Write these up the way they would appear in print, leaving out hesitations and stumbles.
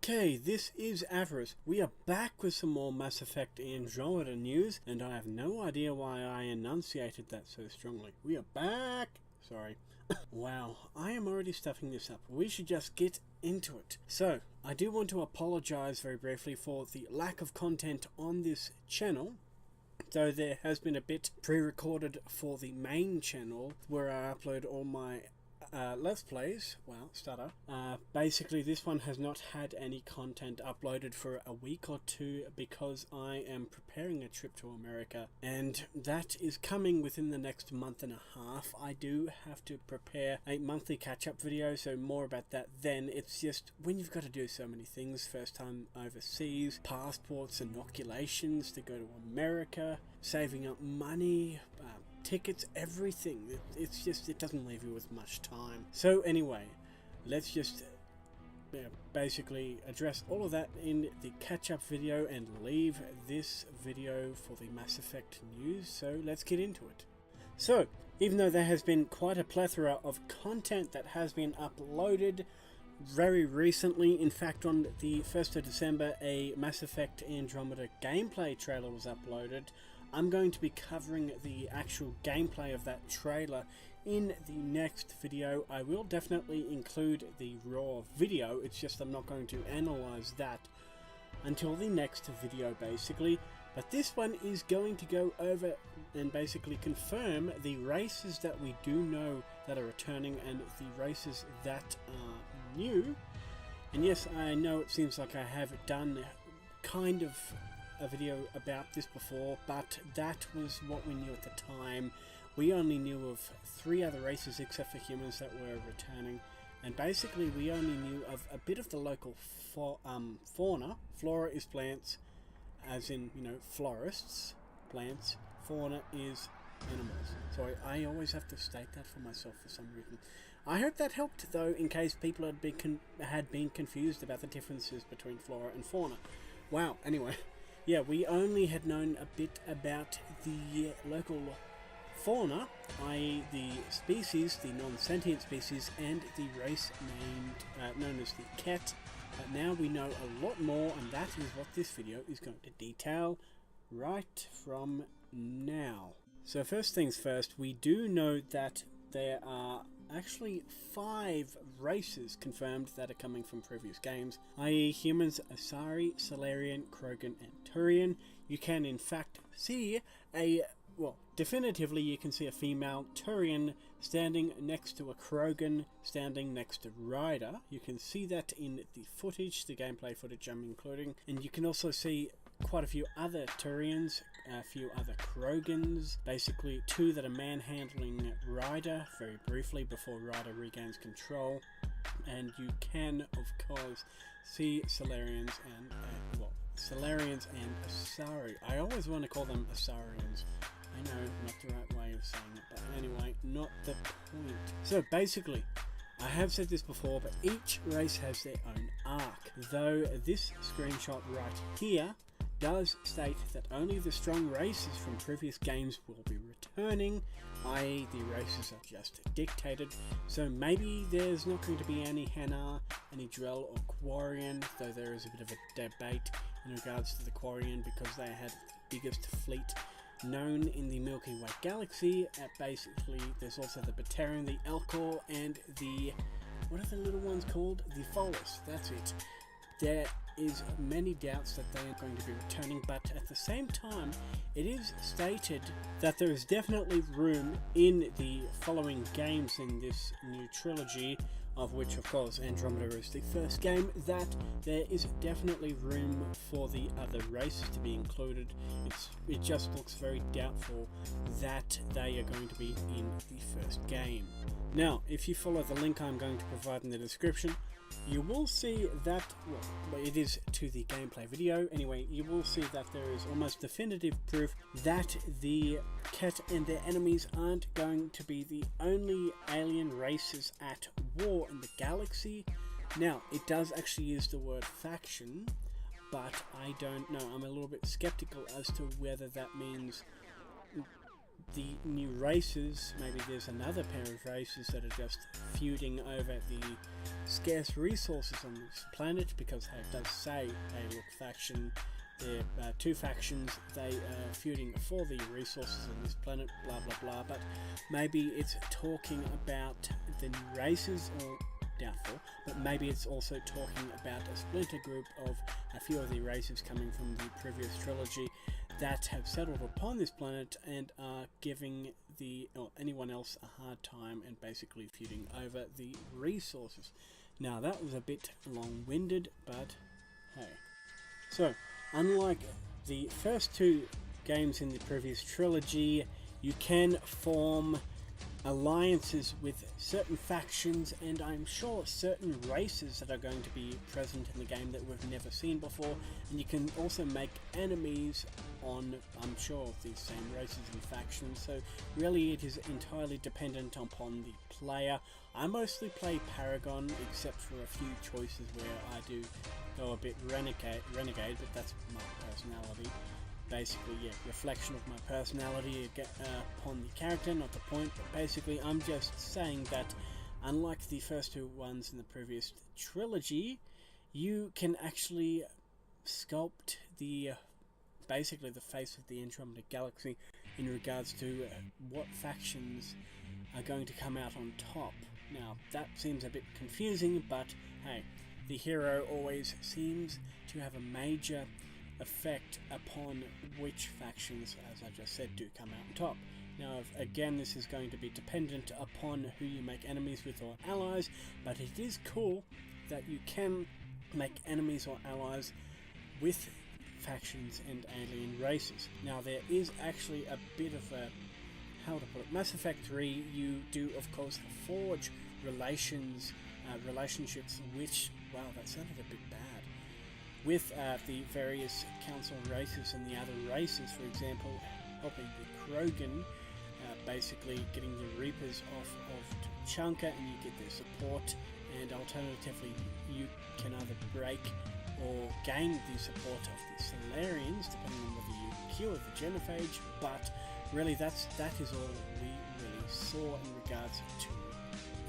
Okay, this is Avarice. We are back with some more Mass Effect Andromeda news, and I have no idea why I enunciated that so strongly. We are back! Sorry. Wow, I am already stuffing this up. We should just get into it. So, I do want to apologize very briefly for the lack of content on this channel. Though there has been a bit pre-recorded for the main channel where I upload all my Let's Plays. Well, stutter. Basically this one has not had any content uploaded for a week or two because I am preparing a trip to America, and that is coming within the next month and a half. I do have to prepare a monthly catch-up video, so more about that then. It's just when you've got to do so many things, first time overseas, passports, inoculations to go to America, saving up money, tickets, everything. It's just, it doesn't leave you with much time. So anyway, let's just basically address all of that in the catch-up video and leave this video for the Mass Effect news. So let's get into it. So, even though there has been quite a plethora of content that has been uploaded very recently, in fact on the 1st of December a Mass Effect Andromeda gameplay trailer was uploaded. I'm going to be covering the actual gameplay of that trailer in the next video. I will definitely include the raw video, it's just I'm not going to analyze that until the next video basically. But this one is going to go over and basically confirm the races that we do know that are returning and the races that are new. And yes, I know it seems like I have done kind of a video about this before, but that was what we knew at the time. We only knew of 3 other races except for humans that were returning, and basically we only knew of a bit of the local fauna. Flora is plants, as in, you know, florists, plants. Fauna is animals. Sorry, I always have to state that for myself for some reason. I hope that helped though, in case people had been confused about the differences between flora and fauna. Wow, anyway. Yeah, we only had known a bit about the local fauna, i.e. the species, the non-sentient species, and the race known as the Ket. But now we know a lot more, and that is what this video is going to detail right from now. So first things first, we do know that there are actually 5 races confirmed that are coming from previous games, i.e. humans, Asari, Salarian, Krogan, and Turian. You can in fact see definitively you can see a female Turian standing next to a Krogan, standing next to Ryder. You can see that in the footage, the gameplay footage I'm including, and you can also see quite a few other Turians, a few other Krogans, basically 2 that are manhandling Ryder very briefly before Ryder regains control. And you can, of course, see Salarians and Asari. I always want to call them Asarians. I know, not the right way of saying it, but anyway, not the point. So basically, I have said this before, but each race has their own arc, though this screenshot right here does state that only the strong races from previous games will be returning, i.e. the races are just dictated. So maybe there's not going to be any Hanar, any Drell or Quarian, though there is a bit of a debate in regards to the Quarian because they had the biggest fleet known in the Milky Way galaxy. Basically there's also the Batarian, the Elcor, and the, what are the little ones called? The Follis, that's it. There is many doubts that they are going to be returning, but at the same time it is stated that there is definitely room in the following games in this new trilogy, of which of course Andromeda is the first game, that there is definitely room for the other races to be included. It just looks very doubtful that they are going to be in the first game. Now, if you follow the link I'm going to provide in the description, you will see that, well, it is to the gameplay video. Anyway, you will see that there is almost definitive proof that the Ket and their enemies aren't going to be the only alien races at war in the galaxy. Now, it does actually use the word faction, but I don't know. I'm a little bit skeptical as to whether that means the new races, maybe there's another pair of races that are just feuding over the scarce resources on this planet, because it does say, hey look, faction, there are two factions, they are feuding for the resources on this planet, blah blah blah. But maybe it's talking about the new races, or doubtful, but maybe it's also talking about a splinter group of a few of the races coming from the previous trilogy that have settled upon this planet and are giving anyone else a hard time and basically feuding over the resources. Now that was a bit long-winded, but hey. So, unlike the first two games in the previous trilogy, you can form alliances with certain factions, and I'm sure certain races that are going to be present in the game that we've never seen before, and you can also make enemies on, I'm sure, these same races and factions. So really it is entirely dependent upon the player. I mostly play Paragon, except for a few choices where I do go a bit renegade, but that's my personality. Basically, yeah, reflection of my personality upon the character, not the point. But basically, I'm just saying that unlike the first two ones in the previous trilogy, you can actually sculpt the basically the face of the Andromeda Galaxy in regards to what factions are going to come out on top. Now, that seems a bit confusing, but hey, the hero always seems to have a major effect upon which factions, as I just said, do come out on top. Now, again, this is going to be dependent upon who you make enemies with or allies, but it is cool that you can make enemies or allies with factions and alien races. Now, there is actually a bit of a, how to put it, Mass Effect 3, you do, of course, forge relationships, which, wow, that sounded a bit bad, with the various council races and the other races. For example, helping the Krogan, basically getting the Reapers off of Chunka and you get their support, and alternatively you can either break or gain the support of the Solarians, depending on whether you cure the genophage. But really that is all we really saw in regards to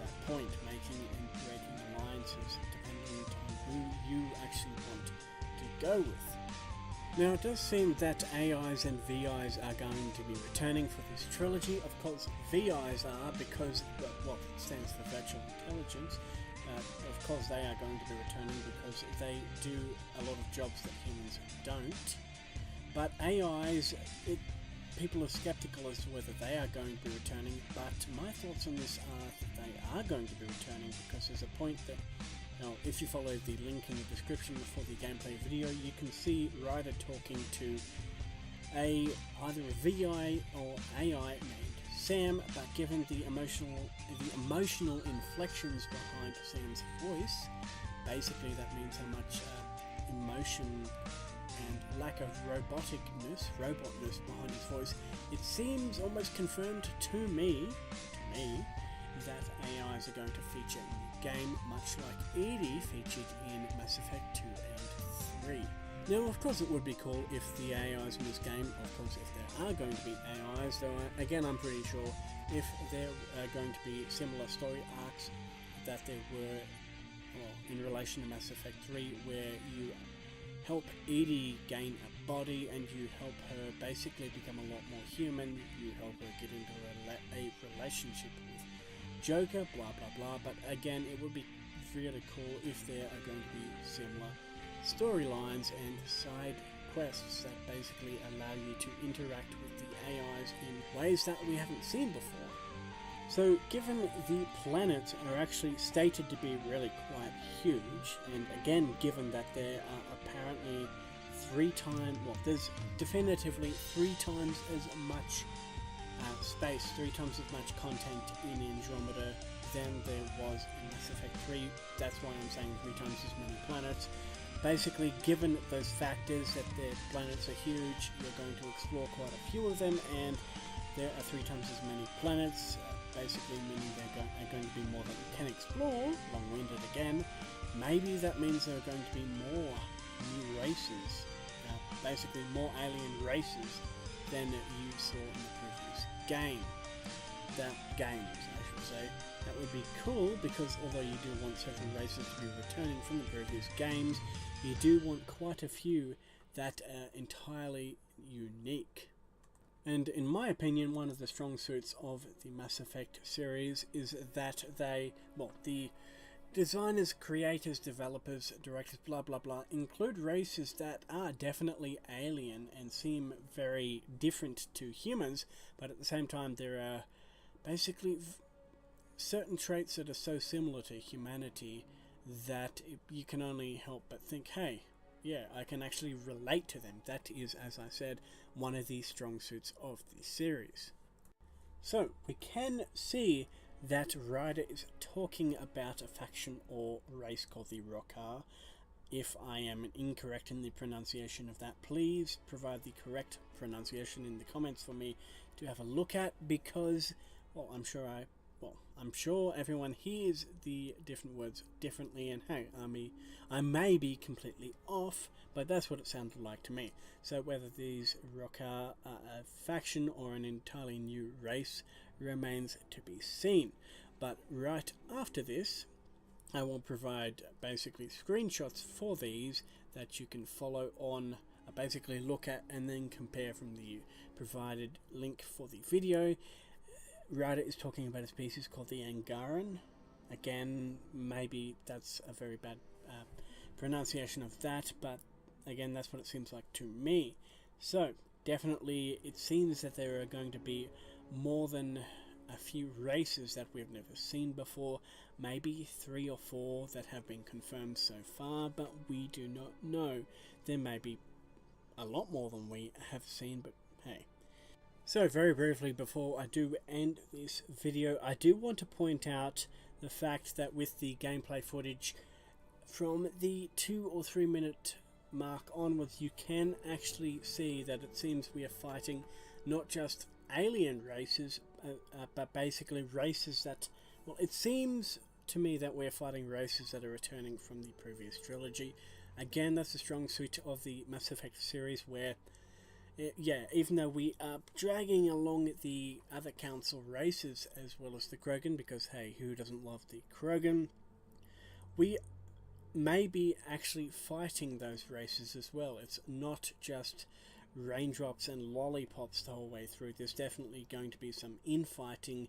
that point, making and breaking alliances depending on who you actually want to go with. Now, it does seem that AIs and VIs are going to be returning for this trilogy. Of course, VIs are because, well, it stands for Virtual Intelligence. Of course, they are going to be returning because they do a lot of jobs that humans don't. But AIs, people are skeptical as to whether they are going to be returning, but my thoughts on this are that they are going to be returning, because there's a point that, now, if you follow the link in the description for the gameplay video, you can see Ryder talking to either a VI or AI named Sam, but given the emotional inflections behind Sam's voice, basically that means how much emotion and lack of robotness behind his voice. It seems almost confirmed to me that AIs are going to feature in the game, much like Edie featured in Mass Effect 2 and 3. Now, of course, it would be cool if the AIs in this game, of course, if there are going to be AIs, though again, I'm pretty sure if there are going to be similar story arcs that there were, well, in relation to Mass Effect 3, where you help Edie gain a body and you help her basically become a lot more human, you help her get into a relationship with Joker, blah blah blah. But again, it would be really cool if there are going to be similar storylines and side quests that basically allow you to interact with the AIs in ways that we haven't seen before. So, given the planets are actually stated to be really quite huge, and again, given that there are apparently there's definitively 3 times as much space, 3 times as much content in Andromeda than there was in Mass Effect 3. That's why I'm saying 3 times as many planets. Basically, given those factors that the planets are huge, you're going to explore quite a few of them, and there are 3 times as many planets, basically meaning there are going to be more that you can explore, long-winded again. Maybe that means there are going to be more new races, basically more alien races than you saw in the previous games, I should say. That would be cool, because although you do want certain races to be returning from the previous games, you do want quite a few that are entirely unique. And in my opinion, one of the strong suits of the Mass Effect series is that the designers, creators, developers, directors, blah blah blah, include races that are definitely alien and seem very different to humans, but at the same time there are basically certain traits that are so similar to humanity that you can only help but think, hey, yeah, I can actually relate to them. That is, as I said, one of the strong suits of the series. So, we can see that Ryder is talking about a faction or race called the Rockar. If I am incorrect in the pronunciation of that, please provide the correct pronunciation in the comments for me to have a look at, because, well, I'm sure everyone hears the different words differently, and hey, I may be completely off, but that's what it sounded like to me. So whether these Rockar are a faction or an entirely new race remains to be seen. But right after this, I will provide basically screenshots for these that you can follow on, basically look at and then compare from the provided link for the video. Ryder is talking about a species called the Angaran. Again, maybe that's a very bad pronunciation of that, but again, that's what it seems like to me. So, definitely, it seems that there are going to be more than a few races that we've never seen before. Maybe 3 or 4 that have been confirmed so far, but we do not know. There may be a lot more than we have seen, but hey. So very briefly before I do end this video, I do want to point out the fact that with the gameplay footage from the 2 or 3 minute mark onwards, you can actually see that it seems we are fighting not just alien races, but basically races that, well, it seems to me that we're fighting races that are returning from the previous trilogy. Again, that's a strong suit of the Mass Effect series where, yeah, even though we are dragging along the other council races as well as the Krogan, because hey, who doesn't love the Krogan, we may be actually fighting those races as well. It's not just raindrops and lollipops the whole way through. There's definitely going to be some infighting,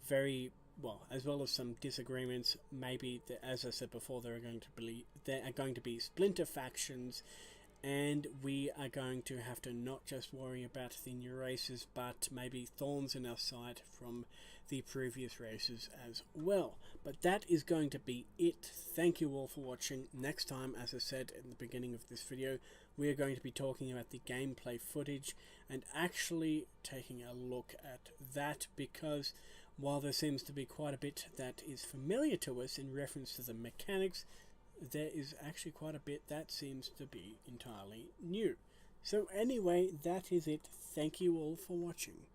very well, as well as some disagreements. Maybe, as I said before, there are going to be splinter factions, and we are going to have to not just worry about the new races, but maybe thorns in our side from the previous races as well. But that is going to be it. Thank you all for watching. Next time, as I said in the beginning of this video, we are going to be talking about the gameplay footage and actually taking a look at that, because while there seems to be quite a bit that is familiar to us in reference to the mechanics, there is actually quite a bit that seems to be entirely new. So anyway, that is it. Thank you all for watching.